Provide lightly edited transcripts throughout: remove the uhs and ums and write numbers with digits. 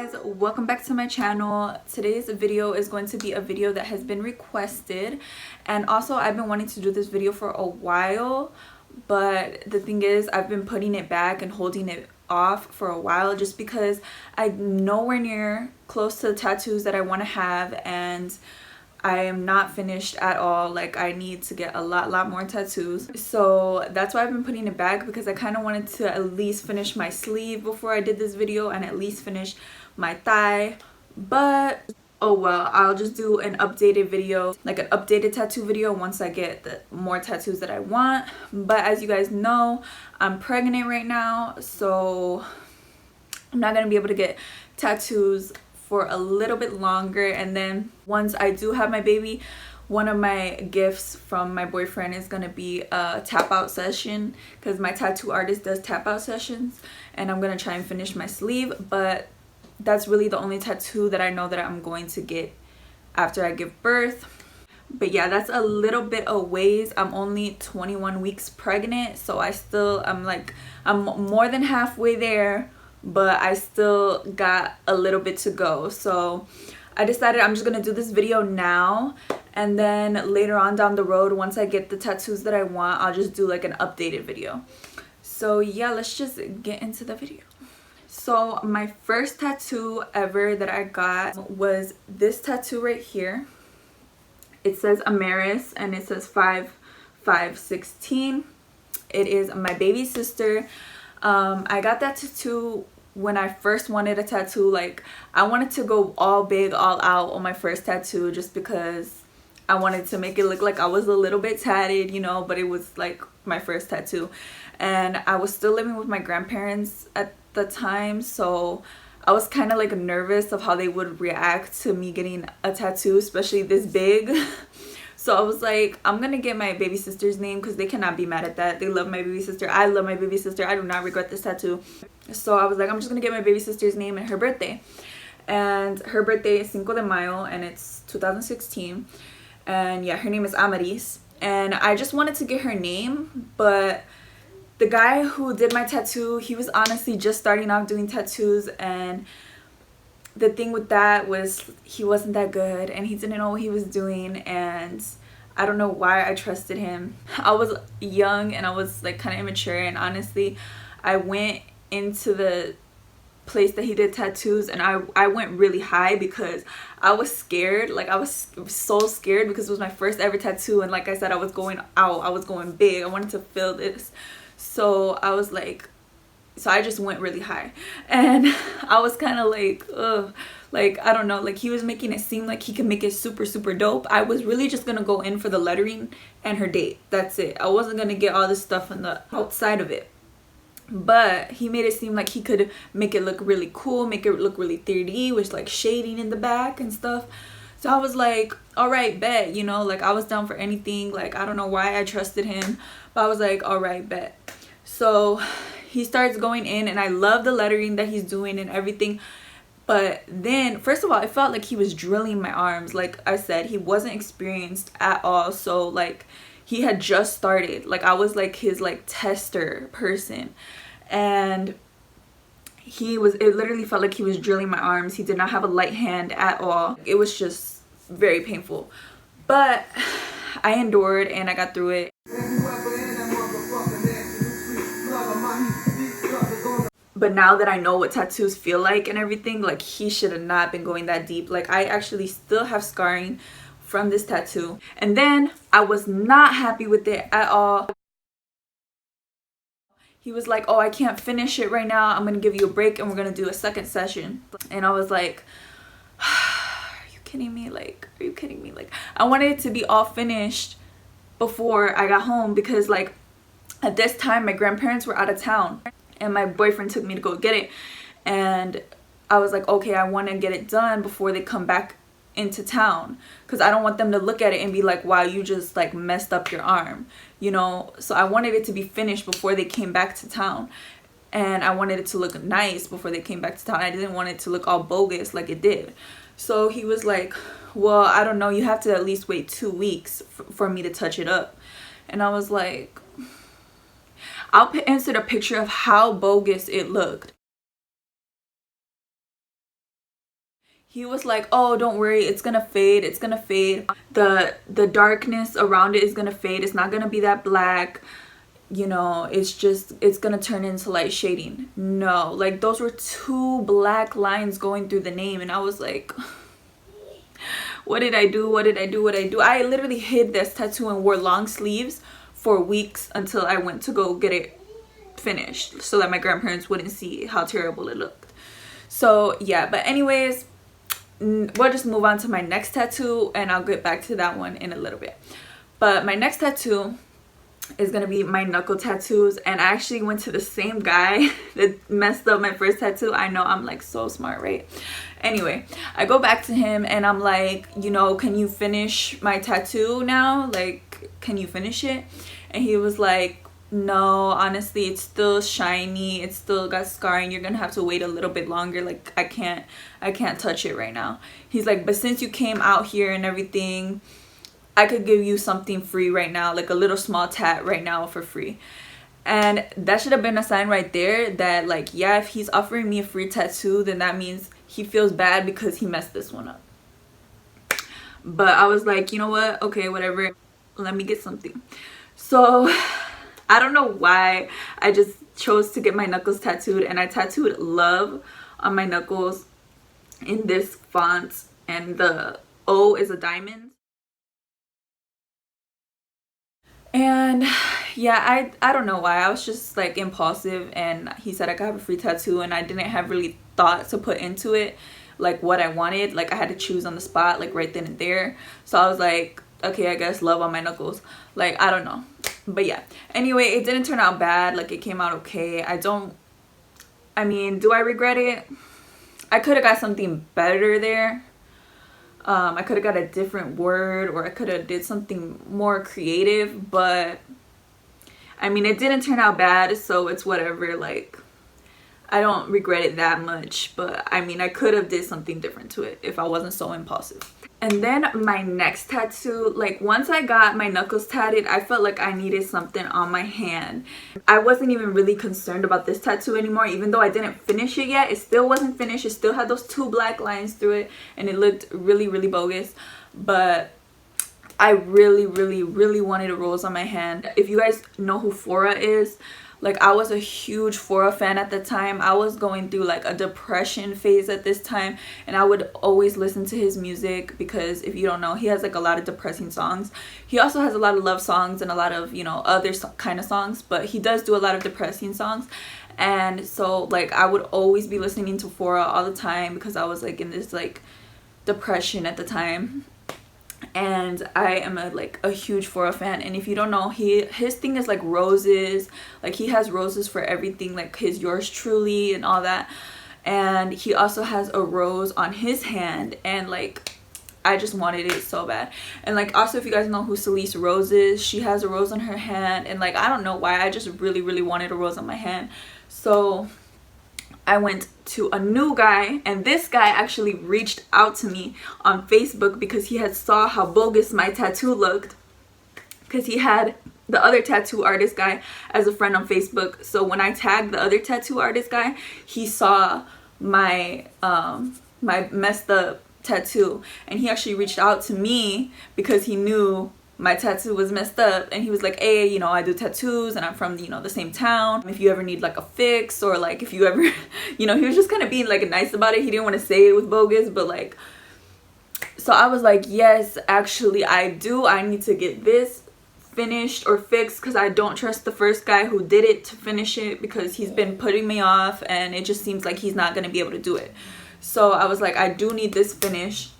guys, welcome back to my channel. Today's video is going to be a video that has been requested, and also I've been wanting to do this video for a while, but the thing is I've been putting it back and holding it off for a while just because I'm nowhere near close to the tattoos that I want to have, and I am not finished at all. Like, I need to get a lot more tattoos, so that's why I've been putting it back, because I kind of wanted to at least finish my sleeve before I did this video and at least finish my thigh. But oh well, I'll just do an updated video, like an updated tattoo video, once I get the more tattoos that I want. But as you guys know, I'm pregnant right now, so I'm not gonna be able to get tattoos for a little bit longer. And then once I do have my baby, one of my gifts from my boyfriend is gonna be a tap out session, because my tattoo artist does tap out sessions, and I'm gonna try and finish my sleeve. But that's really the only tattoo that I know that I'm going to get after I give birth. But yeah, that's a little bit a ways. I'm only 21 weeks pregnant, so I'm more than halfway there, but I still got a little bit to go. So I decided I'm just gonna do this video now, and then later on down the road, once I get the tattoos that I want, I'll just do like an updated video. So yeah, let's just get into the video. So my first tattoo ever that I got was this tattoo right here. It says Amaris and it says 5/5/16. It is my baby sister. I got that tattoo when I first wanted a tattoo. Like, I wanted to go all big, all out on my first tattoo, just because I wanted to make it look like I was a little bit tatted, you know, but it was like my first tattoo. And I was still living with my grandparents at the time, so I was kind of like nervous of how they would react to me getting a tattoo, especially this big. So I was like, I'm gonna get my baby sister's name, because they cannot be mad at that. They love my baby sister. I love my baby sister. I do not regret this tattoo. So I was like, I'm just gonna get my baby sister's name and her birthday. And her birthday is Cinco de Mayo, and it's 2016. And yeah, her name is Amaris. And I just wanted to get her name, but the guy who did my tattoo, he was honestly just starting off doing tattoos, and the thing with that was he wasn't that good, and he didn't know what he was doing, and I don't know why I trusted him. I was young and I was like kind of immature, and honestly I went into the place that he did tattoos, and I went really high because I was scared. Like, I was so scared because it was my first ever tattoo, and like I said, I was going out, I was going big, I wanted to feel this. So I was like, so I just went really high, and I was kind of like, ugh, like, I don't know, like, he was making it seem like he could make it super dope. I was really just gonna go in for the lettering and her date. That's it. I wasn't gonna get all this stuff on the outside of it, but he made it seem like he could make it look really cool, make it look really 3D with like shading in the back and stuff. So I was like, all right, bet, you know, like, I was down for anything. Like, I don't know why I trusted him, but I was like, all right, bet. So he starts going in, and I love the lettering that he's doing and everything. But then, first of all, it felt like he was drilling my arms. Like I said, he wasn't experienced at all. So like, he had just started. Like, I was like his like tester person, and it literally felt like he was drilling my arms. He did not have a light hand at all. It was just very painful, but I endured and I got through it. But now that I know what tattoos feel like and everything, like, he should have not been going that deep. Like, I actually still have scarring from this tattoo. And then I was not happy with it at all. He was like, oh, I can't finish it right now, I'm gonna give you a break and we're gonna do a second session. And I was like, are you kidding me? Like, are you kidding me? Like, I wanted it to be all finished before I got home, because like, at this time my grandparents were out of town and my boyfriend took me to go get it, and I was like, okay, I want to get it done before they come back into town, because I don't want them to look at it and be like, wow, you just like messed up your arm, you know. So I wanted it to be finished before they came back to town, and I wanted it to look nice before they came back to town. I didn't want it to look all bogus like it did. So he was like, well, I don't know, you have to at least wait 2 weeks for me to touch it up. And I was like, I'll insert a picture of how bogus it looked. he was like, oh, don't worry, it's gonna fade, it's gonna fade, the darkness around it is gonna fade, it's not gonna be that black, you know, it's gonna turn into light shading. No, like those were two black lines going through the name, and I was like, what did I do? What did I do? What did I do? I literally hid this tattoo and wore long sleeves for weeks until I went to go get it finished so that my grandparents wouldn't see how terrible it looked. So yeah, but anyways, we'll just move on to my next tattoo, and I'll get back to that one in a little bit. But my next tattoo is gonna be my knuckle tattoos, and I actually went to the same guy that messed up my first tattoo. I know, I'm like so smart, right? Anyway, I go back to him and I'm like, you know, can you finish my tattoo now? Like, can you finish it? And he was like, no, honestly, it's still shiny, it's still got scarring, you're gonna have to wait a little bit longer. Like, I can't touch it right now. He's like, but since you came out here and everything, I could give you something free right now, like a little small tat right now for free. And that should have been a sign right there that, like, yeah, if he's offering me a free tattoo, then that means he feels bad because he messed this one up. But I was like, you know what, okay, whatever, let me get something. So I don't know why I just chose to get my knuckles tattooed, and I tattooed love on my knuckles in this font, and the O is a diamond. And yeah, I don't know why, I was just like impulsive, and he said I could have a free tattoo, and I didn't have really thought to put into it, like what I wanted. Like I had to choose on the spot, like right then and there. So I was like, okay, I guess love on my knuckles. Like, I don't know. But yeah, anyway, it didn't turn out bad. Like, it came out okay. I mean, do I regret it? I could have got something better there. I could have got a different word, or I could have did something more creative, but I mean, it didn't turn out bad, so it's whatever. Like, I don't regret it that much, but I mean, I could have did something different to it if I wasn't so impulsive. And then my next tattoo, like once I got my knuckles tatted, I felt like I needed something on my hand. I wasn't even really concerned about this tattoo anymore, even though I didn't finish it yet. It still wasn't finished. It still had those two black lines through it, and it looked really, really bogus. But I really, really, really wanted a rose on my hand. If you guys know who Fora is, like, I was a huge Fora fan at the time. I was going through like a depression phase at this time, and I would always listen to his music because, if you don't know, he has like a lot of depressing songs. He also has a lot of love songs and a lot of, you know, other kind of songs, but he does do a lot of depressing songs. And so like I would always be listening to Fora all the time because I was like in this like depression at the time. And I am a huge Fora fan. And if you don't know, his thing is like roses. Like, he has roses for everything, like his Yours Truly and all that. And he also has a rose on his hand, and like I just wanted it so bad. And like, also, if you guys know who Celeste Rose is, she has a rose on her hand, and like I don't know why, I just really, really wanted a rose on my hand. So I went to a new guy, and this guy actually reached out to me on Facebook because he had saw how bogus my tattoo looked, because he had the other tattoo artist guy as a friend on Facebook. So when I tagged the other tattoo artist guy, he saw my my messed up tattoo, and he actually reached out to me because he knew my tattoo was messed up, and he was like, hey, you know, I do tattoos and I'm from, you know, the same town. If you ever need like a fix, or like if you ever, you know, he was just kind of being like nice about it. He didn't want to say it was bogus, but like, so I was like, yes, actually I do. I need to get this finished or fixed, because I don't trust the first guy who did it to finish it, because he's been putting me off and it just seems like he's not going to be able to do it. So I was like, I do need this finished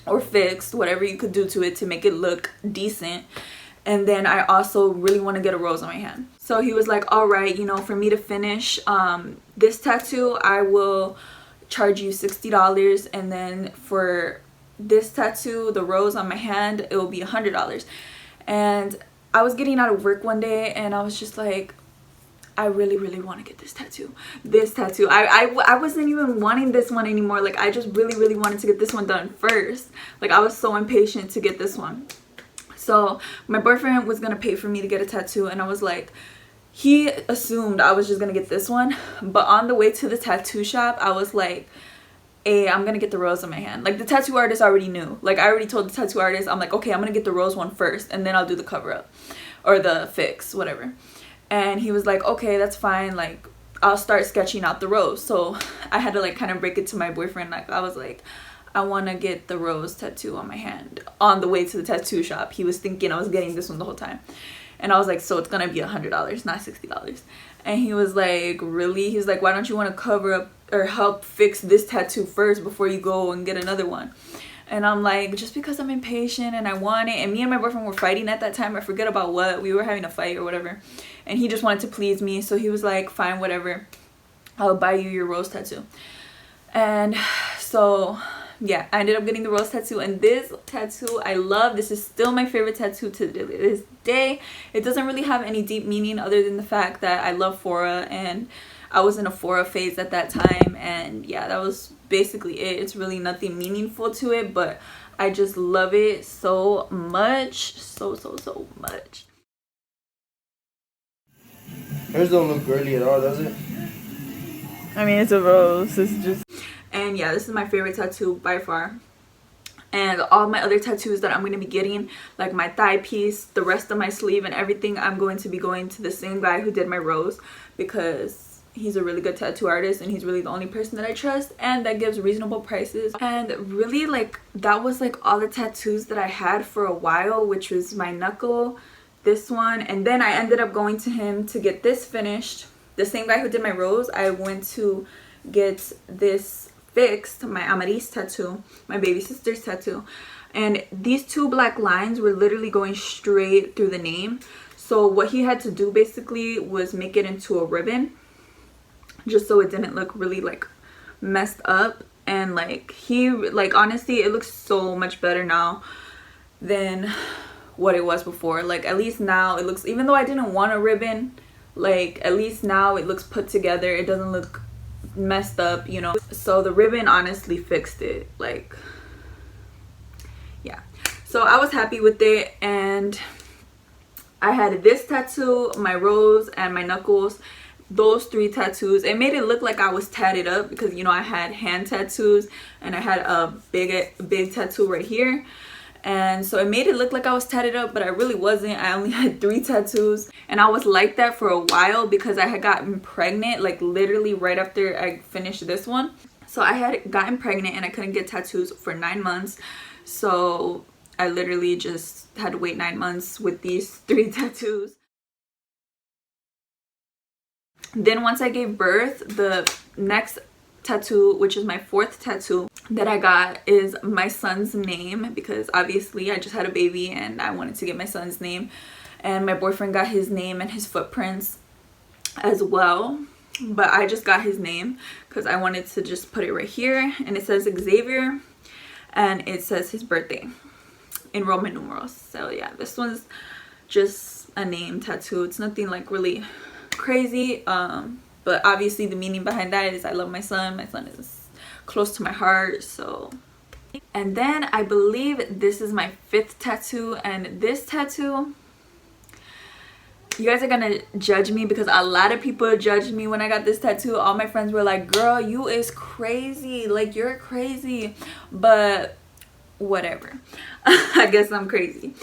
or fixed, whatever you could do to it to make it look decent. And then I also really want to get a rose on my hand. So he was like, all right, you know, for me to finish this tattoo, I will charge you $60, and then for this tattoo, the rose on my hand, it will be $100. And I was getting out of work one day, and I was just like, I really, really want to get this tattoo. I wasn't even wanting this one anymore. Like, I just really, really wanted to get this one done first. Like, I was so impatient to get this one. So my boyfriend was gonna pay for me to get a tattoo, and I was like, he assumed I was just gonna get this one. But on the way to the tattoo shop, I was like, hey, I'm gonna get the rose on my hand. Like the tattoo artist already knew. Like I already told the tattoo artist, I'm like, okay, I'm gonna get the rose one first and then I'll do the cover up or the fix, whatever. And he was like, okay, that's fine, like I'll start sketching out the rose. So I had to like kind of break it to my boyfriend. Like I was like, I want to get the rose tattoo on my hand on the way to the tattoo shop. He was thinking I was getting this one the whole time. And I was like, so it's gonna be $100, not $60. And he was like, really? He was like, why don't you want to cover up or help fix this tattoo first before you go and get another one? And I'm like, just because I'm impatient and I want it. And me and my boyfriend were fighting at that time. I forget about what. We were having a fight or whatever. And he just wanted to please me. So he was like, fine, whatever. I'll buy you your rose tattoo. And so yeah, I ended up getting the rose tattoo, and this tattoo I love. This is still my favorite tattoo to this day. It doesn't really have any deep meaning other than the fact that I love Fora, and I was in a Fora phase at that time, and yeah, that was basically it. It's really nothing meaningful to it, but I just love it so much, so much. Hers don't look girly at all, does it? I mean, it's a rose. It's just... And yeah, this is my favorite tattoo by far. And all my other tattoos that I'm going to be getting, like my thigh piece, the rest of my sleeve and everything, I'm going to be going to the same guy who did my rose, because he's a really good tattoo artist and he's really the only person that I trust and that gives reasonable prices. And really, like, that was like all the tattoos that I had for a while, which was my knuckle, this one, and then I ended up going to him to get this finished. The same guy who did my rose, I went to get this fixed, my Amaris tattoo, my baby sister's tattoo, and these two black lines were literally going straight through the name. So what he had to do basically was make it into a ribbon, just so it didn't look really like messed up. And like he, like, honestly, it looks so much better now than what it was before. Like at least now it looks, even though I didn't want a ribbon, like at least now it looks put together. It doesn't look messed up, you know. So the ribbon honestly fixed it. Like, yeah, so I was happy with it. And I had this tattoo, my rose, and my knuckles. Those three tattoos, it made it look like I was tatted up, because you know I had hand tattoos and I had a big tattoo right here. And so it made it look like I was tatted up, but I really wasn't. I only had 3 tattoos, and I was like that for a while because I had gotten pregnant, like literally right after I finished this one. So I had gotten pregnant and I couldn't get tattoos for 9 months. So I literally just had to wait 9 months with these 3 tattoos. Then once I gave birth, the next tattoo, which is my 4th tattoo that I got, is my son's name, because obviously I just had a baby and I wanted to get my son's name. And my boyfriend got his name and his footprints as well, but I just got his name because I wanted to just put it right here. And it says Xavier and it says his birthday in Roman numerals. So yeah, this one's just a name tattoo. It's nothing like really crazy, but obviously the meaning behind that is I love my son. My son is close to my heart. So, and then I believe this is my 5th tattoo, and this tattoo, you guys are gonna judge me because a lot of people judged me when I got this tattoo. All my friends were like, girl, you is crazy, like you're crazy. But whatever, I guess I'm crazy.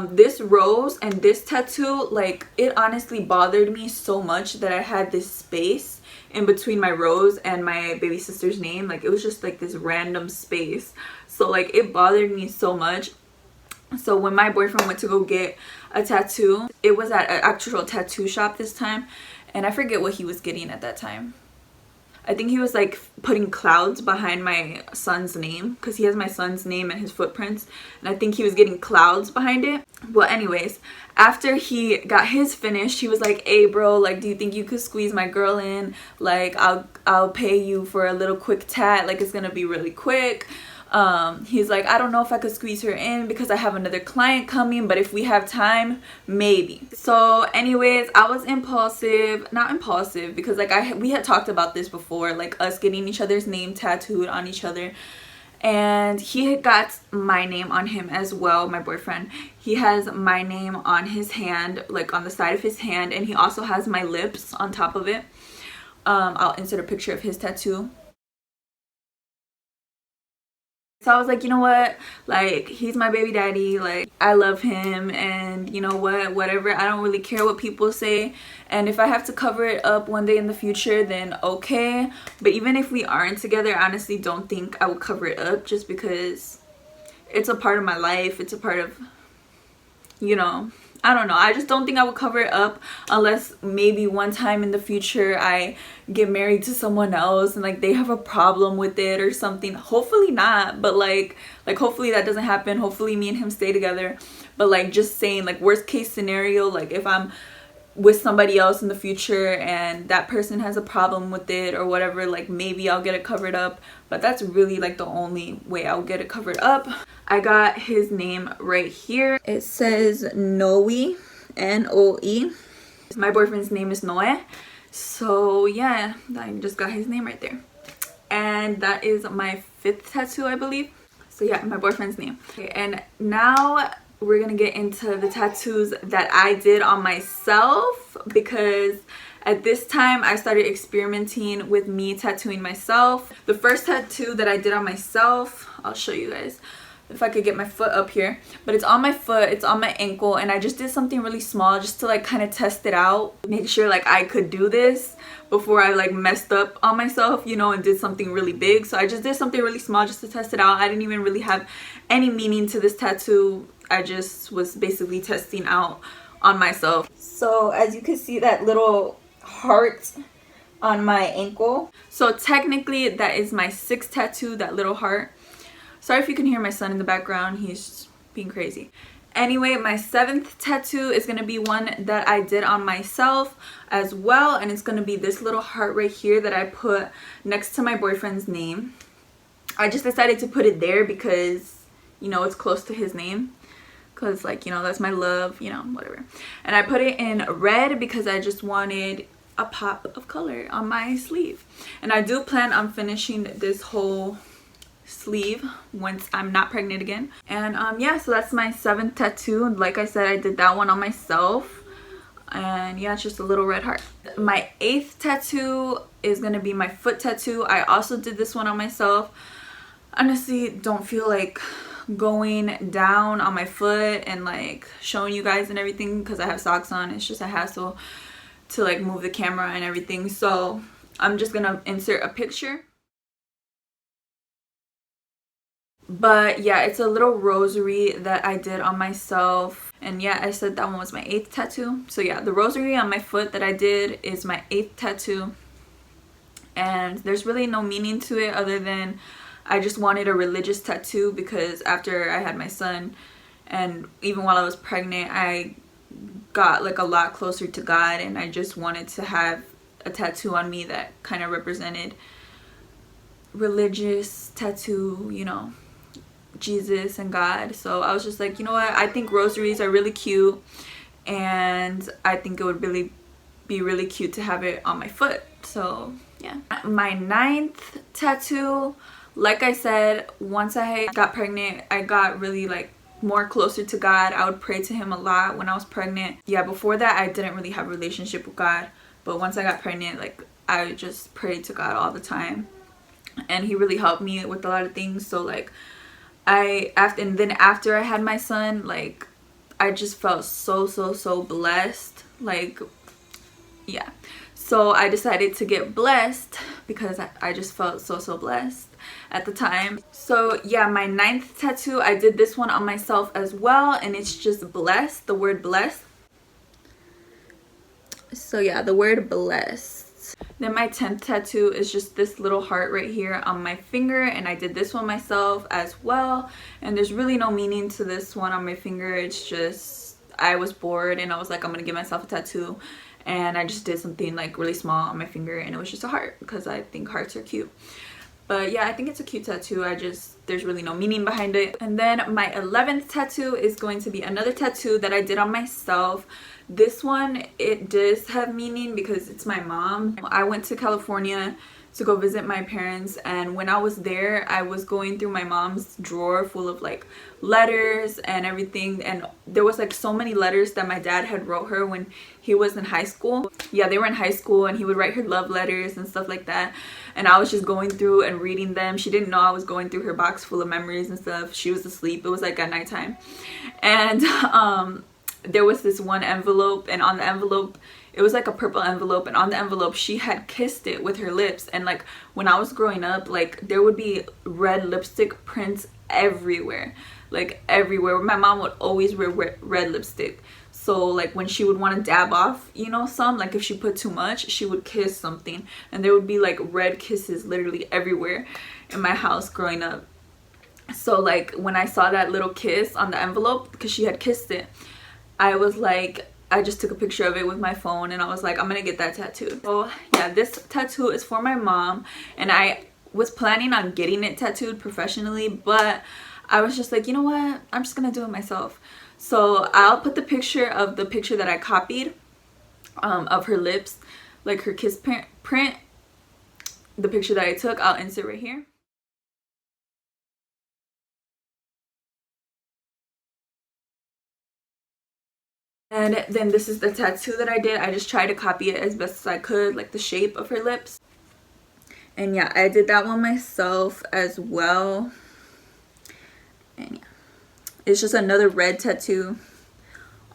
This rose and this tattoo, like, it honestly bothered me so much that I had this space in between my rose and my baby sister's name. Like, it was just like this random space. So like it bothered me so much. So when my boyfriend went to go get a tattoo, it was at an actual tattoo shop this time, and I forget what he was getting at that time. I think he was like putting clouds behind my son's name, because he has my son's name and his footprints, and I think he was getting clouds behind it. Well, anyways, after he got his finished, he was like, hey bro, like, do you think you could squeeze my girl in? Like, I'll pay you for a little quick tat, like it's gonna be really quick. He's like, I don't know if I could squeeze her in because I have another client coming, but if we have time, maybe. So anyways, I was not impulsive, because like we had talked about this before, like us getting each other's name tattooed on each other. And he had got my name on him as well, my boyfriend. He has my name on his hand, like on the side of his hand, and he also has my lips on top of it. I'll insert a picture of his tattoo. So I was like, you know what, like, he's my baby daddy, like, I love him, and you know what, whatever, I don't really care what people say, and if I have to cover it up one day in the future, then okay. But even if we aren't together, I honestly don't think I would cover it up, just because it's a part of my life, it's a part of, you know, I don't know, I just don't think I would cover it up, unless maybe one time in the future I get married to someone else and like they have a problem with it or something. Hopefully not, but like hopefully that doesn't happen. Hopefully me and him stay together. But like, just saying, like, worst case scenario, like if I'm with somebody else in the future and that person has a problem with it or whatever, like maybe I'll get it covered up. But that's really like the only way I'll get it covered up. I got his name right here. It says Noe, N-O-E. My boyfriend's name is Noe. So yeah, I just got his name right there. And that is my 5th tattoo, I believe. So yeah, my boyfriend's name. Okay, and now we're gonna get into the tattoos that I did on myself, because at this time I started experimenting with me tattooing myself. The first tattoo that I did on myself, I'll show you guys if I could get my foot up here, but it's on my foot, it's on my ankle, and I just did something really small just to like kind of test it out, make sure like I could do this before I like messed up on myself, you know, and did something really big. So I just did something really small just to test it out. I didn't even really have any meaning to this tattoo. I just was basically testing out on myself. So as you can see, that little heart on my ankle, so technically that is my 6th tattoo, that little heart. Sorry if you can hear my son in the background, he's being crazy. Anyway, my 7th tattoo is going to be one that I did on myself as well, and it's going to be this little heart right here that I put next to my boyfriend's name. I just decided to put it there because, you know, it's close to his name, because like, you know, that's my love, you know, whatever. And I put it in red because I just wanted a pop of color on my sleeve. And I do plan on finishing this whole sleeve once I'm not pregnant again. And yeah, so that's my 7th tattoo, and like I said, I did that one on myself. And yeah, it's just a little red heart. My 8th tattoo is gonna be my foot tattoo. I also did this one on myself. Honestly, don't feel like going down on my foot and like showing you guys and everything because I have socks on. It's just a hassle to like move the camera and everything, so I'm just gonna insert a picture. But yeah, it's a little rosary that I did on myself. And yeah, I said that one was my 8th tattoo. So yeah, the rosary on my foot that I did is my 8th tattoo. And there's really no meaning to it other than I just wanted a religious tattoo, because after I had my son and even while I was pregnant, I got like a lot closer to God, and I just wanted to have a tattoo on me that kind of represented religious tattoo, you know, Jesus and God. So I was just like, you know what, I think rosaries are really cute, and I think it would really be really cute to have it on my foot. So yeah. My 9th tattoo, like I said, once I got pregnant, I got really like more closer to God. I would pray to him a lot when I was pregnant. Yeah, before that I didn't really have a relationship with God, but once I got pregnant, like I just prayed to God all the time, and he really helped me with a lot of things. So like after I had my son, like I just felt so blessed. Like yeah, so I decided to get blessed because I just felt so blessed at the time. So yeah, my 9th tattoo, I did this one on myself as well, and it's just blessed, the word blessed. So yeah, the word blessed. Then my 10th tattoo is just this little heart right here on my finger, and I did this one myself as well, and there's really no meaning to this one on my finger. It's just I was bored and I was like, I'm gonna give myself a tattoo, and I just did something like really small on my finger, and it was just a heart because I think hearts are cute. But yeah, I think it's a cute tattoo. There's really no meaning behind it. And then my 11th tattoo is going to be another tattoo that I did on myself. This one, it does have meaning because it's my mom. I went to California to go visit my parents. And when I was there, I was going through my mom's drawer full of like letters and everything, and there was like so many letters that my dad had wrote her when he was in high school. Yeah, they were in high school, and he would write her love letters and stuff like that, and I was just going through and reading them. She didn't know I was going through her box full of memories and stuff. She was asleep. It was like at nighttime. And there was this one envelope, and on the envelope, it was like a purple envelope, and on the envelope she had kissed it with her lips. And like when I was growing up, like there would be red lipstick prints everywhere, like everywhere. My mom would always wear red lipstick, so like when she would want to dab off, you know, some, like if she put too much, she would kiss something, and there would be like red kisses literally everywhere in my house growing up. So like when I saw that little kiss on the envelope, because she had kissed it, I was like, I just took a picture of it with my phone, and I was like, I'm gonna get that tattooed. So yeah, this tattoo is for my mom, and I was planning on getting it tattooed professionally, but I was just like, you know what, I'm just gonna do it myself. So I'll put the picture of the picture that I copied of her lips, like her kiss print, the picture that I took, I'll insert right here. And then this is the tattoo that I did. I just tried to copy it as best as I could, like the shape of her lips. And yeah, I did that one myself as well. And yeah, it's just another red tattoo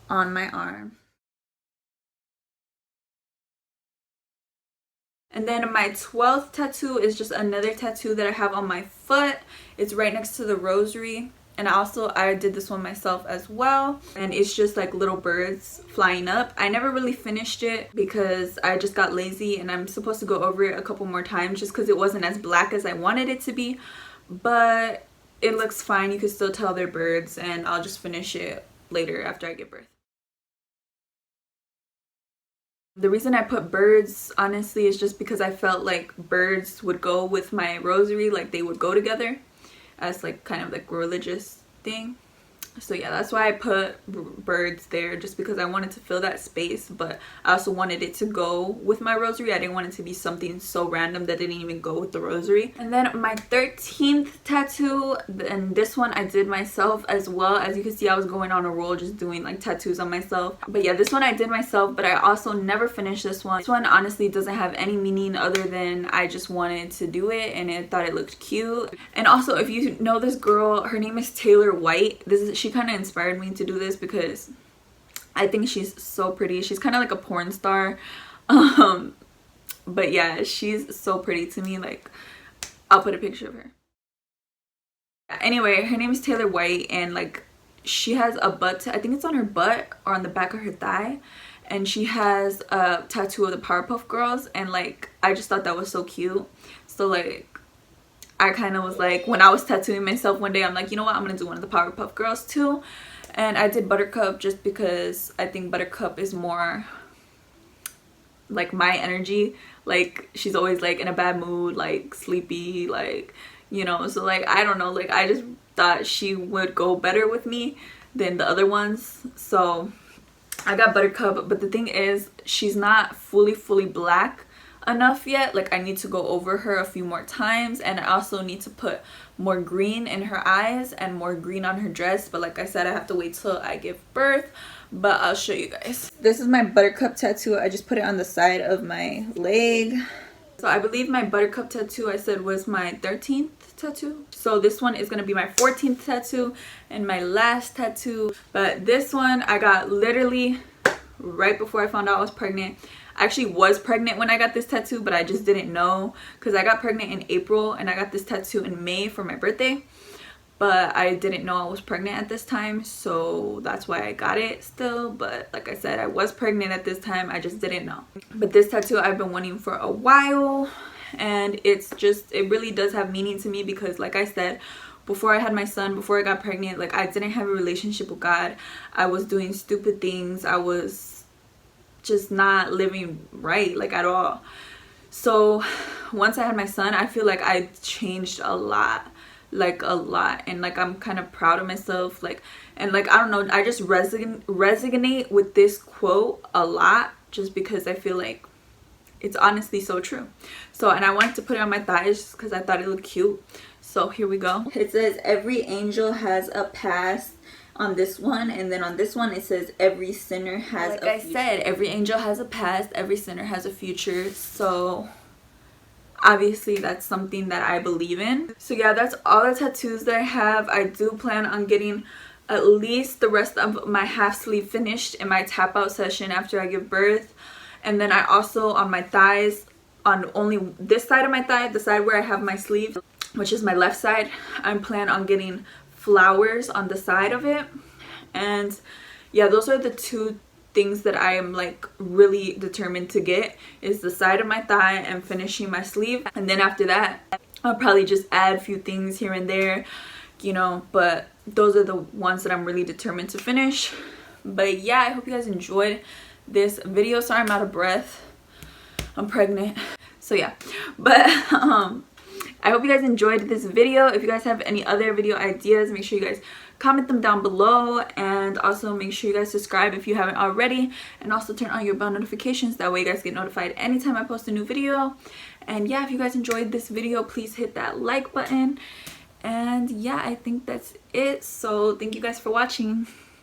on my arm. And then my 12th tattoo is just another tattoo that I have on my foot. It's right next to the rosary. And also I did this one myself as well, and it's just like little birds flying up. I never really finished it because I just got lazy, and I'm supposed to go over it a couple more times just because it wasn't as black as I wanted it to be, but it looks fine. You can still tell they're birds, and I'll just finish it later after I give birth. The reason I put birds, honestly, is just because I felt like birds would go with my rosary, like they would go together as like kind of like a religious thing. So yeah, that's why I put birds there, just because I wanted to fill that space, but I also wanted it to go with my rosary. I didn't want it to be something so random that didn't even go with the rosary. And then my 13th tattoo, and this one I did myself as well. As you can see, I was going on a roll just doing like tattoos on myself. But yeah, this one I did myself, but I also never finished this one. This one honestly doesn't have any meaning other than I just wanted to do it and I thought it looked cute. And also, if you know this girl, her name is Taylor White. She kind of inspired me to do this because I think she's so pretty. She's kind of like a porn star, but yeah, she's so pretty to me. Like, I'll put a picture of her. Anyway, her name is Taylor White, and like she has a butt, I think it's on her butt or on the back of her thigh, and she has a tattoo of the Powerpuff Girls, and like I just thought that was so cute. So like I kind of was like, when I was tattooing myself one day, I'm like, you know what, I'm gonna do one of the Powerpuff Girls too. And I did Buttercup just because I think Buttercup is more like my energy. Like, she's always like in a bad mood, like sleepy, like, you know, so like I don't know, like I just thought she would go better with me than the other ones. So I got Buttercup, but the thing is, she's not fully black enough yet. Like, I need to go over her a few more times, and I also need to put more green in her eyes and more green on her dress. But like I said, I have to wait till I give birth, but I'll show you guys. This is my Buttercup tattoo. I just put it on the side of my leg. So I believe my Buttercup tattoo I said was my 13th tattoo. So this one is gonna be my 14th tattoo and my last tattoo. But this one I got literally right before I found out I was pregnant. I actually was pregnant when I got this tattoo, but I just didn't know because I got pregnant in April and I got this tattoo in May for my birthday. But I didn't know I was pregnant at this time, so that's why I got it still. But like I said, I was pregnant at this time, I just didn't know. But this tattoo I've been wanting for a while, and it's just, it really does have meaning to me because like I said, before I had my son, before I got pregnant, like I didn't have a relationship with God. I was doing stupid things. I was just not living right, like at all. So once I had my son, I feel like I changed a lot, like a lot, and like I'm kind of proud of myself. Like, and like I don't know, I just resonate with this quote a lot just because I feel like it's honestly so true. So, and I wanted to put it on my thighs because I thought it looked cute. So here we go. It says every angel has a past on this one, and then on this one it says every sinner has a future. Like I said, every angel has a past, every sinner has a future. So obviously that's something that I believe in. So yeah, that's all the tattoos that I have. I do plan on getting at least the rest of my half sleeve finished in my tap out session after I give birth. And then I also, on my thighs, on only this side of my thigh, the side where I have my sleeve, which is my left side, I'm planning on getting flowers on the side of it. And yeah, those are the two things that I am like really determined to get, is the side of my thigh and finishing my sleeve. And then after that, I'll probably just add a few things here and there, you know, but those are the ones that I'm really determined to finish. But yeah, I hope you guys enjoyed this video. Sorry I'm out of breath, I'm pregnant. So yeah, but I hope you guys enjoyed this video. If you guys have any other video ideas, make sure you guys comment them down below, and also make sure you guys subscribe if you haven't already, and also turn on your bell notifications. That way you guys get notified anytime I post a new video. And yeah, if you guys enjoyed this video, please hit that like button. And yeah, I think that's it. So thank you guys for watching.